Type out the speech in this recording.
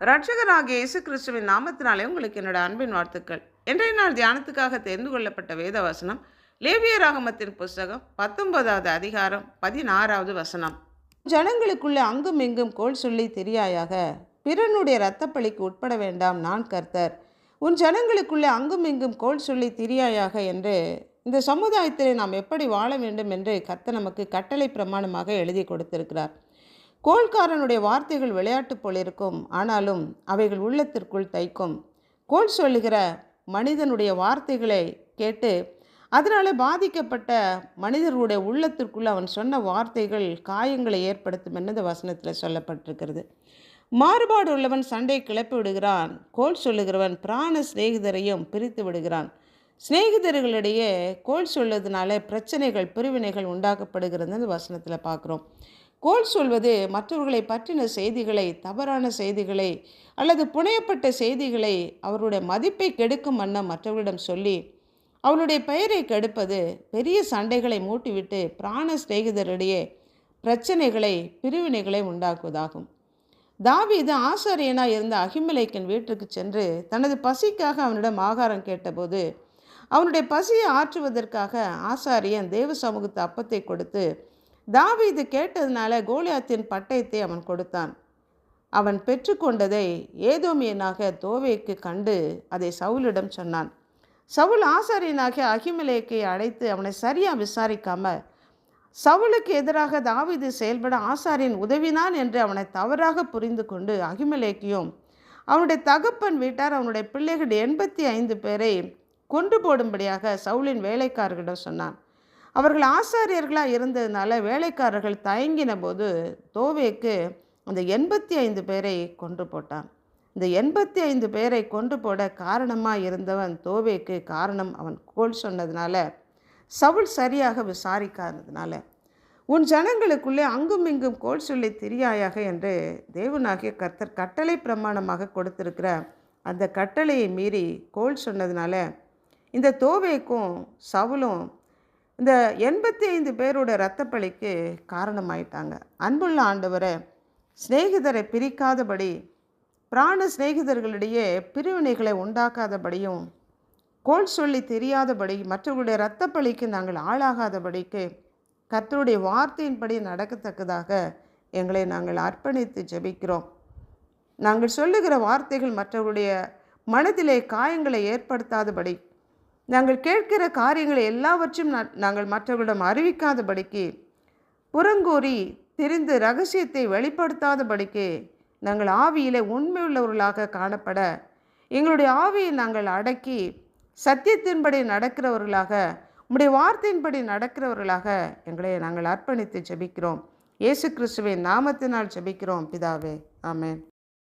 இரட்சகராகிய இயேசு கிறிஸ்துவின் நாமத்தினாலே உங்களுக்கு என்னோட அன்பின் வாழ்த்துக்கள். இன்றைய நாள் தியானத்துக்காக தெரிந்து கொள்ளப்பட்ட வேத வசனம் லேவியராகமத்தின் புஸ்தகம் 19வது அதிகாரம் 16வது வசனம். ஜனங்களுக்குள்ளே அங்கும் இங்கும் கோல் சொல்லி திரியாயாக, பிறனுடைய இரத்தப்பழிக்கு உட்பட வேண்டாம், நான் கர்த்தர். உன் ஜனங்களுக்குள்ளே அங்கும் இங்கும் கோல் சொல்லி திரியாயாக என்று இந்த சமுதாயத்தில் நாம் எப்படி வாழ வேண்டும் என்று கர்த்தர் நமக்கு கட்டளை பிரமாணமாக எழுதி கொடுத்திருக்கிறார். கோல்காரனுடைய வார்த்தைகள் விளையாட்டு போல் இருக்கும், ஆனாலும் அவைகள் உள்ளத்திற்குள் தைக்கும். கோல் சொல்லுகிற மனிதனுடைய வார்த்தைகளை கேட்டு அதனால் பாதிக்கப்பட்ட மனிதர்களுடைய உள்ளத்திற்குள் அவன் சொன்ன வார்த்தைகள் காயங்களை ஏற்படுத்தும் என்று இந்த வசனத்தில் சொல்லப்பட்டிருக்கிறது. மாறுபாடு உள்ளவன் சண்டை கிளப்பி விடுகிறான், கோல் சொல்லுகிறவன் பிராண சிநேகிதரையும் பிரித்து விடுகிறான். சிநேகிதர்களிடையே கோல் சொல்வதனால பிரச்சனைகள் பிரிவினைகள் உண்டாக்கப்படுகிறது இந்த வசனத்தில் பார்க்குறோம். கோல் சொல்வது மற்றவர்களை பற்றின செய்திகளை, தவறான செய்திகளை அல்லது புனையப்பட்ட செய்திகளை அவருடைய மதிப்பை கெடுக்கும் வண்ணம் மற்றவர்களிடம் சொல்லி அவருடைய பெயரை கெடுப்பது, பெரிய சண்டைகளை மூட்டிவிட்டு பிராண சிநேகிதரிடையே பிரச்சனைகளை பிரிவினைகளை உண்டாக்குவதாகும். தாவீது ஆசாரியனாக இருந்த அகிமெலேக்கின் வீட்டுக்கு சென்று தனது பசிக்காக அவனிடம் ஆகாரம் கேட்டபோது அவனுடைய பசியை ஆற்றுவதற்காக ஆசாரியன் தேவ சமூகத்து அப்பத்தை கொடுத்து தாவீது கேட்டதுனால கோலியாத்தின் பட்டயத்தை அவன் கொடுத்தான். அவன் பெற்றுக்கொண்டதை ஏதோமியனாக தோவேக்கு கண்டு அதை சவுலிடம் சொன்னான். சவுல் ஆசாரியனாகிய அகிமெலேக்கை அழைத்து அவனை சரியாக விசாரிக்காம சவுலுக்கு எதிராக தாவீது செயல்பட ஆசாரியன் உதவினான் என்று அவனை தவறாக புரிந்து கொண்டு அகிமெலேக்கையும் அவனுடைய தகப்பன் வீட்டார் அவனுடைய பிள்ளைகள் 85 பேரை கொன்று போடும்படியாக சவுலின் வேலைக்காரர்களிடம் சொன்னான். அவர்கள் ஆசாரியர்களாக இருந்ததுனால வேலைக்காரர்கள் தயங்கின போது தோவேக்கு அந்த 85 பேரை கொன்று போட்டான். இந்த 85 பேரை கொன்று போட காரணமாக இருந்தவன் தோவேக்கு. காரணம், அவன் கோல் சொன்னதுனால, சவுல் சரியாக விசாரிக்காததுனால. உன் ஜனங்களுக்குள்ளே அங்கும் இங்கும் கோல் சொல்லி திரியாயாக என்று தேவனாகிய கர்த்தர் கட்டளை பிரமாணமாக கொடுத்திருக்கிற அந்த கட்டளையை மீறி கோல் சொன்னதுனால இந்த தோவேக்கும் சவுலும் இந்த 85 பேரோட இரத்தப்பழிக்கு காரணமாயிட்டாங்க. அன்புள்ள ஆண்டவரை, சிநேகிதரை பிரிக்காதபடி, பிராண சிநேகிதர்களிடையே பிரிவினைகளை உண்டாக்காதபடியும், கோல் சொல்லி தெரியாதபடி, மற்றவர்களுடைய இரத்தப்பழிக்கு நாங்கள் ஆளாகாதபடிக்கு கர்த்தருடைய வார்த்தையின்படி நடக்கத்தக்கதாக எங்களை நாங்கள் அர்ப்பணித்து ஜெபிக்கிறோம். நாங்கள் சொல்லுகிற வார்த்தைகள் மற்றவருடைய மனதிலே காயங்களை ஏற்படுத்தாதபடி, நாங்கள் கேட்கிற காரியங்களை எல்லாவற்றையும் நாங்கள் மற்றவர்களிடம் அறிவிக்காதபடிக்கு, புறங்கூறி திரிந்து ரகசியத்தை வெளிப்படுத்தாதபடிக்கு நாங்கள் ஆவியிலே உண்மையுள்ளவர்களாக காணப்பட, எங்களுடைய ஆவியை நாங்கள் அடக்கி சத்தியத்தின்படி நடக்கிறவர்களாக, உம்முடைய வார்த்தையின்படி நடக்கிறவர்களாக எங்களை நாங்கள் அர்ப்பணித்து ஜெபிக்கிறோம். இயேசு கிறிஸ்துவின் நாமத்தினால் ஜெபிக்கிறோம் பிதாவே, ஆமென்.